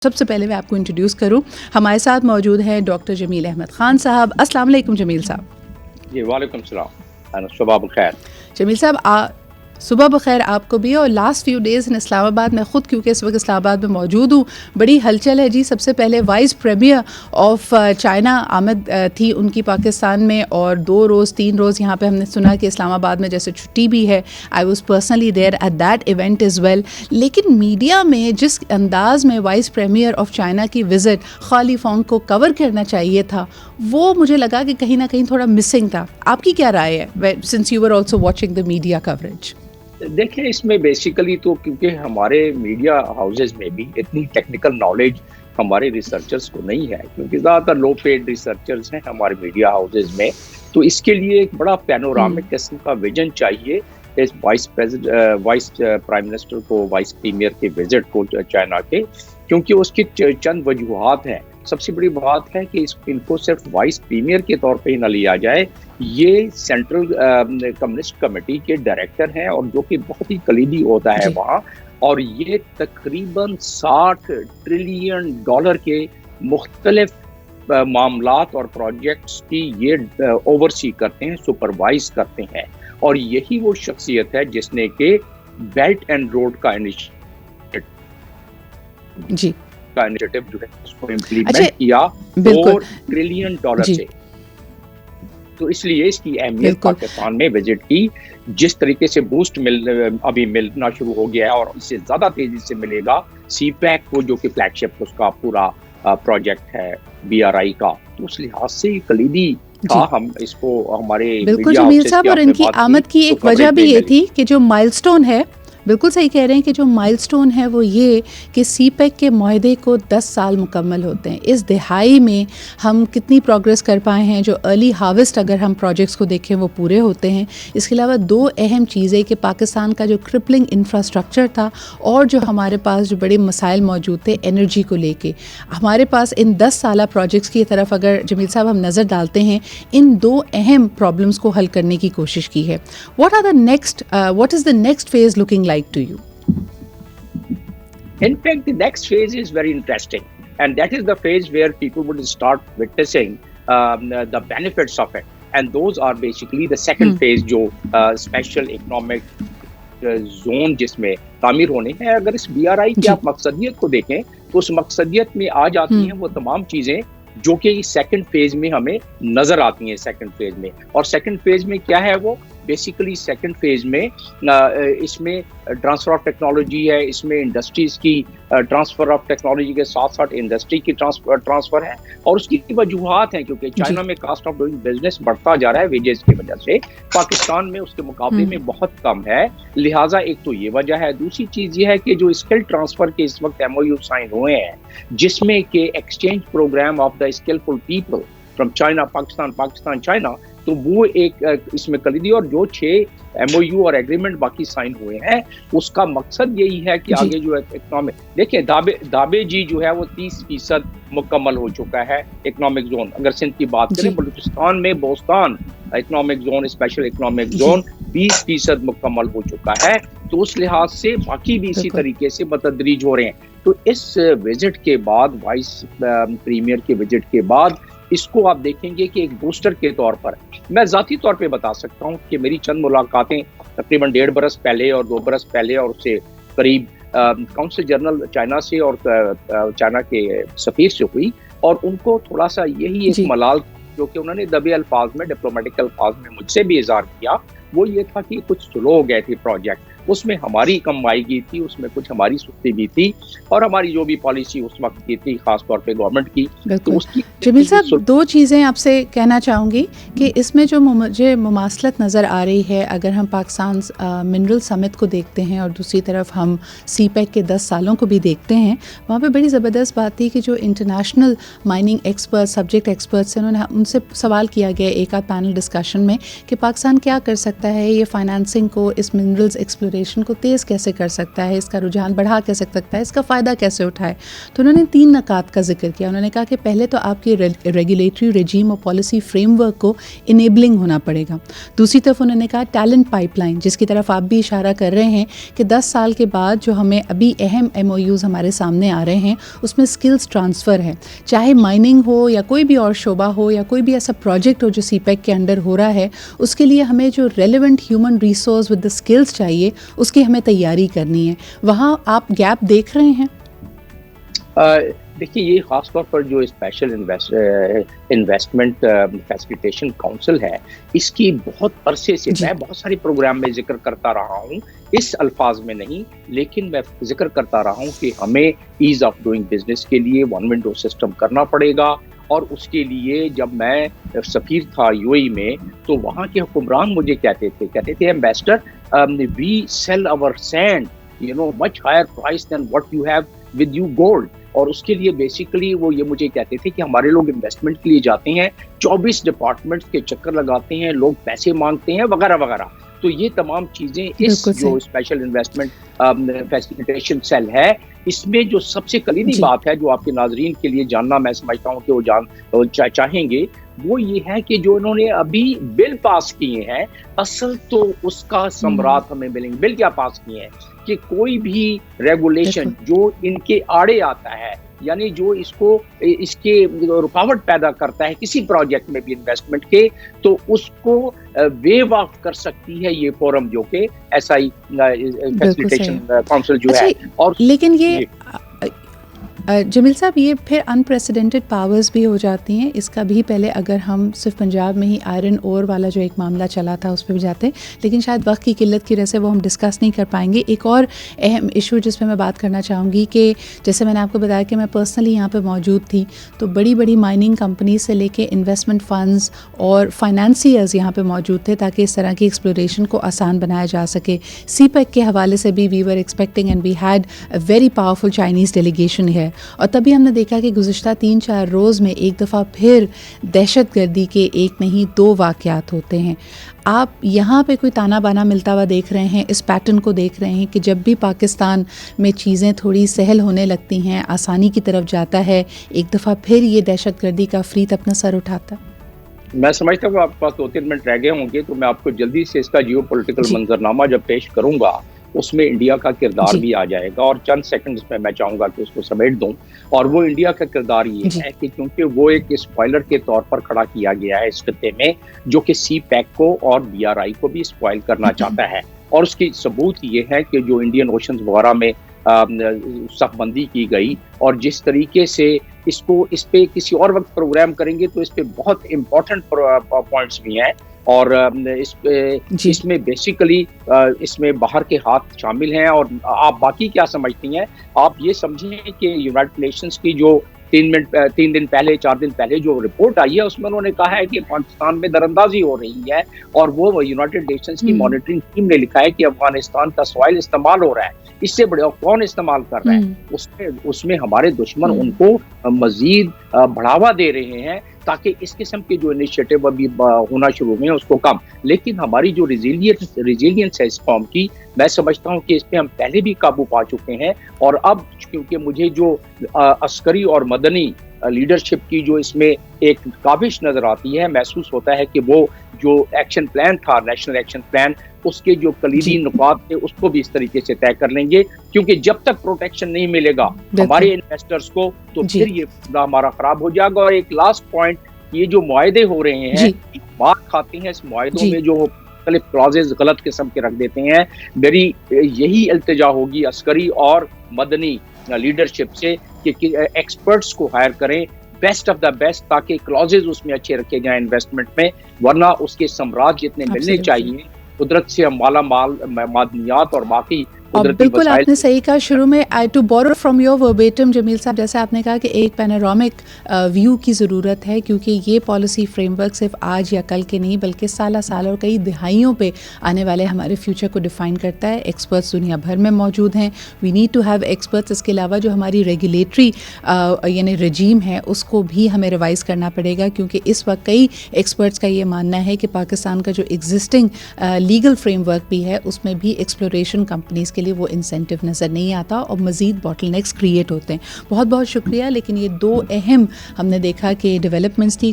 سب سے پہلے میں آپ کو انٹروڈیوس کروں، ہمارے ساتھ موجود ہیں ڈاکٹر جمیل احمد خان صاحب. السلام علیکم جمیل صاحب. جی وعلیکم السلام، صبح بخیر. جمیل صاحب صبح بخیر آپ کو بھی. اور لاسٹ فیو ڈیز ان اسلام آباد میں خود کیونکہ اس وقت اسلام آباد میں موجود ہوں، بڑی ہلچل ہے جی. سب سے پہلے وائس پریمیئر آف چائنا آمد تھی ان کی پاکستان میں، اور 3 روز یہاں پہ ہم نے سنا کہ اسلام آباد میں جیسے چھٹی بھی ہے. I was personally there at that event as well. لیکن میڈیا میں جس انداز میں وائس پریمیئر آف چائنا کی وزٹ خالی فونگ کو کور کرنا چاہیے تھا، وہ مجھے لگا کہ کہیں نہ کہیں تھوڑا مسنگ تھا. آپ کی کیا رائے ہے since you are also watching the media coverage? دیکھیں، اس میں بیسیکلی تو کیونکہ ہمارے میڈیا ہاؤسز میں بھی اتنی ٹیکنیکل نالج ہمارے ریسرچرز کو نہیں ہے، کیونکہ زیادہ تر لو پیڈ ریسرچرز ہیں ہمارے میڈیا ہاؤسز میں. تو اس کے لیے ایک بڑا پینورامک قسم کا ویژن چاہیے اس وائس پرائم منسٹر کو، وائس پریمیئر کے وزٹ کو چائنا کے، کیونکہ اس کی چند وجوہات ہیں. سب سے بڑی بات ہے کہ ان کو صرف وائس پریمیئر کے طور پہ ہی نہ لیا جائے. یہ سینٹرل کمیونسٹ کمیٹی کے ڈائریکٹر ہیں، اور جو کہ بہت ہی کلیدی ہوتا ہے وہاں، اور یہ تقریباً $60 ٹریلین کے مختلف معاملات اور پروجیکٹس کی یہ اوورسی کرتے ہیں، سپروائز کرتے ہیں. اور یہی وہ شخصیت ہے جس نے کہ بیلٹ اینڈ روڈ کا انیشیٹو جو ہے اس کو امپلیمنٹ کیا $4 ٹریلین سے. تو اس لیے اس کی اہمیت پاکستان میں وزٹ کی جس طریقے سے بوسٹ ابھی ملنا شروع ہو گیا ہے، اور اس سے زیادہ تیزی سے ملے گا سی پیک کو، جو کہ فلیگ شپ اس کا پورا پروجیکٹ ہے BRI کا. تو اس لحاظ سے کلیدی تھا. ہم اس کو ہمارے بالکل جمیل صاحب، اور ان کی آمد کی ایک وجہ بھی یہ تھی کہ جو مائل سٹون ہے، بالکل صحیح کہہ رہے ہیں کہ جو مائل سٹون ہے وہ یہ کہ سی پیک کے معاہدے کو 10 سال مکمل ہوتے ہیں. اس دہائی میں ہم کتنی پروگریس کر پائے ہیں. جو ارلی ہارویسٹ اگر ہم پروجیکٹس کو دیکھیں وہ پورے ہوتے ہیں. اس کے علاوہ 2 اہم چیزیں کہ پاکستان کا جو کرپلنگ انفراسٹرکچر تھا، اور جو ہمارے پاس جو بڑے مسائل موجود تھے انرجی کو لے کے، ہمارے پاس ان 10 سالہ پروجیکٹس کی طرف اگر جمیل صاحب ہم نظر ڈالتے ہیں، ان 2 اہم پرابلمس کو حل کرنے کی کوشش کی ہے. What is the next phase looking like to you? In fact, the next phase is very interesting, and that is the phase where people would start witnessing the benefits of it, and those are basically the second phase جو special economic zone جس میں تعمیر ہونے ہیں. اگر اس BRI کی آپ مقصدیت کو دیکھیں تو اس مقصدیت میں آ جاتی ہیں وہ تمام چیزیں جو کہ سیکنڈ فیز میں ہمیں نظر آتی ہیں. سیکنڈ فیز میں، اور سیکنڈ فیز میں کیا ہے وہ بیسیکلی سیکنڈ فیز میں اس میں ٹرانسفر آف ٹیکنالوجی ہے، اس میں انڈسٹریز کی ٹرانسفر آف ٹیکنالوجی کے ساتھ ساتھ انڈسٹری کی ٹرانسفر ہے. اور اس کی وجوہات ہیں کیونکہ چائنا میں کاسٹ آف ڈوئنگ بزنس بڑھتا جا رہا ہے ویجز کی وجہ سے، پاکستان میں اس کے مقابلے میں بہت کم ہے. لہٰذا ایک تو یہ وجہ ہے. دوسری چیز یہ ہے کہ جو اسکل ٹرانسفر کے اس وقت MOU سائن ہوئے ہیں، جس میں کہ exchange programme of the skilful people from China Pakistan China, تو وہ ایک اس میں کلیدی. اور جو 6 MOU اور ایگریمنٹ باقی سائن ہوئے ہیں، اس کا مقصد یہی ہے کہ آگے جو اکنامک دیکھیں دابے جی جو ہے وہ 30% مکمل ہو چکا ہے اکنامک زون. اگر سندھ کی بات کریں، بلوچستان میں Bostan economic zone, special economic zone 20% مکمل ہو چکا ہے. تو اس لحاظ سے باقی بھی اسی طریقے سے بتدریج ہو رہے ہیں. تو اس وزٹ کے بعد، وائس پریمیئر کے وزٹ کے بعد، اس کو آپ دیکھیں گے کہ ایک بوسٹر کے طور پر میں ذاتی طور پہ بتا سکتا ہوں کہ میری چند ملاقاتیں تقریباً 1.5 برس پہلے اور 2 برس پہلے اور اس سے قریب کونسل جنرل چائنا سے اور چائنا کے سفیر سے ہوئی. اور ان کو تھوڑا سا یہی ایک ملال جو کہ انہوں نے دبے الفاظ میں، ڈپلومیٹک الفاظ میں مجھ سے بھی اظہار کیا، وہ یہ تھا کہ کچھ سلو ہو گئے تھے پروجیکٹ. اس میں ہماری کم مائیگی تھی، اس میں کچھ ہماری سستی بھی تھی، اور ہماری جو بھی پالیسی اس وقت کی تھی خاص طور پہ گورنمنٹ کی. تو اس کی جمیل صاحب 2 چیزیں آپ سے کہنا چاہوں گی کہ اس میں جو مجھے مماثلت نظر آ رہی ہے، اگر ہم پاکستان منرل سمٹ کو دیکھتے ہیں اور دوسری طرف ہم سی پیک کے 10 سالوں کو بھی دیکھتے ہیں، وہاں پہ بڑی زبردست بات تھی کہ جو international mining expert, subject experts ہیں، ان سے سوال کیا گیا ایک آدھ پینل ڈسکشن میں کہ پاکستان کیا کر سکتا ہے یہ فائنانسنگ کو، اس منرلز ایکسپلوریشن ایمپلیمنٹیشن کو تیز کیسے کر سکتا ہے, اس کا رجحان بڑھا کیسے سکتا ہے, اس کا فائدہ کیسے اٹھائے. تو انہوں نے 3 نکات کا ذکر کیا. انہوں نے کہا کہ پہلے تو آپ کی ریگولیٹری رجیم اور پالیسی فریم ورک کو انیبلنگ ہونا پڑے گا. دوسری طرف انہوں نے کہا ٹیلنٹ پائپ لائن, جس کی طرف آپ بھی اشارہ کر رہے ہیں کہ 10 سال کے بعد جو ہمیں ابھی اہم MOUs ہمارے سامنے آ رہے ہیں اس میں اسکلز ٹرانسفر ہے, چاہے مائننگ ہو یا کوئی بھی اور شعبہ ہو یا کوئی بھی ایسا پروجیکٹ ہو جو سی پیک کے انڈر ہو رہا ہے, اس کے لیے ہمیں جو relevant human resource with the skills چاہیے اس کی ہمیں تیاری کرنی ہے. وہاں آپ گیپ دیکھ رہے ہیں؟ دیکھیے, یہ خاص طور پر جو اسپیشل انویسٹمنٹ فیسیلیٹیشن کونسل ہے, اس کی بہت عرصے سے میں بہت سارے پروگرام میں ذکر کرتا رہا ہوں, اس الفاظ میں نہیں لیکن میں ذکر کرتا رہا ہوں کہ ہمیں ایز آف ڈوئنگ بزنس کے لیے ون ونڈو سسٹم کرنا پڑے گا. اور اس کے لیے جب میں سفیر تھا UAE میں تو وہاں کے حکمران مجھے کہتے تھے ambassador we sell our sand much higher price than what you have with you gold. اور اس کے لیے بیسیکلی وہ یہ مجھے کہتے تھے کہ ہمارے لوگ انویسٹمنٹ کے لیے جاتے ہیں, 24 ڈپارٹمنٹ کے چکر لگاتے ہیں, لوگ پیسے مانگتے ہیں وغیرہ وغیرہ. تو یہ تمام چیزیں اس جو اسپیشل انویسٹمنٹ فیسیلیٹیشن سیل ہے, اس میں جو سب سے کلیدی بات ہے جو آپ کے ناظرین کے لیے جاننا میں سمجھتا ہوں کہ وہ چاہیں گے, وہ یہ ہے کہ جو انہوں نے ابھی بل پاس کیے ہیں, اصل تو اس کا ثمرات ہمیں ملیں گے. بل کیا پاس کیے ہیں کہ کوئی بھی ریگولیشن جو ان کے آڑے آتا ہے, یعنی جو اس کے رکاوٹ پیدا کرتا ہے کسی پروجیکٹ میں بھی انویسٹمنٹ کے, تو اس کو ویو آف کر سکتی ہے یہ فورم جو کہ SI فیسیلیٹیشن کونسل جو ہے. اور لیکن یہ جمیل صاحب, یہ پھر انپریسیڈنٹڈ پاورز بھی ہو جاتی ہیں. اس کا بھی پہلے اگر ہم صرف پنجاب میں ہی آئرن اور والا جو ایک معاملہ چلا تھا اس پہ بھی جاتے ہیں, لیکن شاید وقت کی قلت کی وجہ سے وہ ہم ڈسکس نہیں کر پائیں گے. ایک اور اہم ایشو جس پہ میں بات کرنا چاہوں گی کہ جیسے میں نے آپ کو بتایا کہ میں پرسنلی یہاں پہ موجود تھی, تو بڑی بڑی مائننگ کمپنیز سے لے کے انویسٹمنٹ فنڈز اور فائنانسیئرز یہاں پہ موجود تھے تاکہ اس طرح کی ایکسپلوریشن کو آسان بنایا جا سکے. سی پیک کے حوالے سے بھی we were expecting and we had a very powerful Chinese delegation ہے. اور تبھی ہم نے دیکھا کہ گزشتہ 3-4 روز میں ایک دفعہ پھر دہشت گردی کے 1 نہیں 2 واقعات ہوتے ہیں. آپ یہاں پہ کوئی تانا بانا ملتا ہوا دیکھ رہے ہیں, اس پیٹرن کو دیکھ رہے ہیں کہ جب بھی پاکستان میں چیزیں تھوڑی سہل ہونے لگتی ہیں, آسانی کی طرف جاتا ہے, ایک دفعہ پھر یہ دہشت گردی کا فریت اپنا سر اٹھاتا؟ میں سمجھتا ہوں آپ کے پاس 2-3 منٹ رہ گئے ہوں گے, تو میں آپ کو جلدی سے اس کا جیو پولیٹیکل منظرنامہ جب پیش کروں گا اس میں انڈیا کا کردار بھی آ جائے گا, اور چند سیکنڈز میں میں چاہوں گا کہ اس کو سمیٹ دوں. اور وہ انڈیا کا کردار یہ ہے کہ کیونکہ وہ ایک اسپوائلر کے طور پر کھڑا کیا گیا ہے اس خطے میں, جو کہ سی پیک کو اور BRI کو بھی اسپوائل کرنا چاہتا ہے. اور اس کی ثبوت یہ ہے کہ جو انڈین اوشنز وغیرہ میں صف بندی کی گئی, اور جس طریقے سے اس پہ کسی اور وقت پروگرام کریں گے تو اس پہ بہت امپورٹنٹ پوائنٹس بھی ہیں. اور اس میں بیسیکلی اس میں باہر کے ہاتھ شامل ہیں. اور آپ باقی کیا سمجھتی ہیں؟ آپ یہ سمجھیں کہ یونائٹڈ نیشنز کی جو 3 دن پہلے 4 دن پہلے جو رپورٹ آئی ہے اس میں انہوں نے کہا ہے کہ پاکستان میں دراندازی ہو رہی ہے, اور وہ یونائٹڈ نیشنز کی مانیٹرنگ ٹیم نے لکھا ہے کہ افغانستان کا سوائل استعمال ہو رہا ہے. اس سے بڑے کون استعمال کر رہا ہے؟ اس میں ہمارے دشمن ان کو مزید بڑھاوا دے رہے ہیں تاکہ اس قسم کے جو انیشیٹو ابھی ہونا شروع ہوئے ہیں اس کو کم. لیکن ہماری جو ریزیلینس ہے اس قوم کی, میں سمجھتا ہوں کہ اس پہ ہم پہلے بھی قابو پا چکے ہیں. اور اب کیونکہ مجھے جو عسکری اور مدنی لیڈرشپ کی جو اس میں ایک کاوش نظر آتی ہے, محسوس ہوتا ہے کہ وہ جو ایکشن پلان تھا, نیشنل ایکشن پلان, اس کے جو کلیدی نکات تھے اس کو بھی اس طریقے سے طے کر لیں گے. کیونکہ جب تک پروٹیکشن نہیں ملے گا ہمارے انویسٹرز کو تو پھر یہ ہمارا خراب ہو جائے گا. اور ایک لاسٹ پوائنٹ, یہ جو معاہدے ہو رہے ہیں بات کھاتے ہیں اس معاہدوں میں جو مختلف کلازز غلط قسم کے رکھ دیتے ہیں. میری یہی التجا ہوگی عسکری اور مدنی لیڈرشپ سے کہ ایکسپرٹس کو ہائر کریں, بیسٹ آف دا بیسٹ, تاکہ کلازز اس میں اچھے رکھے جائیں انویسٹمنٹ میں. ورنہ اس کے ثمرات جتنے ملنے چاہیے, قدرت سے مالا مال معدنیات اور باقی اور بالکل آپ نے صحیح کہا شروع میں. To borrow from your verbatim Jameel صاحب, جیسے آپ نے کہا کہ ایک پینورامک ویو کی ضرورت ہے, کیونکہ یہ پالیسی فریم ورک صرف آج یا کل کے نہیں بلکہ سالہ سال اور کئی دہائیوں پہ آنے والے ہمارے فیوچر کو ڈیفائن کرتا ہے. ایکسپرٹس دنیا بھر میں موجود ہیں, we need to have experts. اس کے علاوہ جو ہماری ریگولیٹری یعنی رجیم ہے اس کو بھی ہمیں ریوائز کرنا پڑے گا, کیونکہ اس وقت کئی ایکسپرٹس کا یہ ماننا ہے کہ پاکستان کا جو ایگزسٹنگ لیگل فریم ورک بھی ہے اس میں بھی ایکسپلوریشن کمپنیز کے لیے وہ انسینٹیو نظر نہیں آتا اور مزید باٹل نیکس کریٹ ہوتے ہیں. بہت بہت شکریہ. لیکن یہ دو اہم ہم نے دیکھا کہ ڈیولپمنٹس تھی.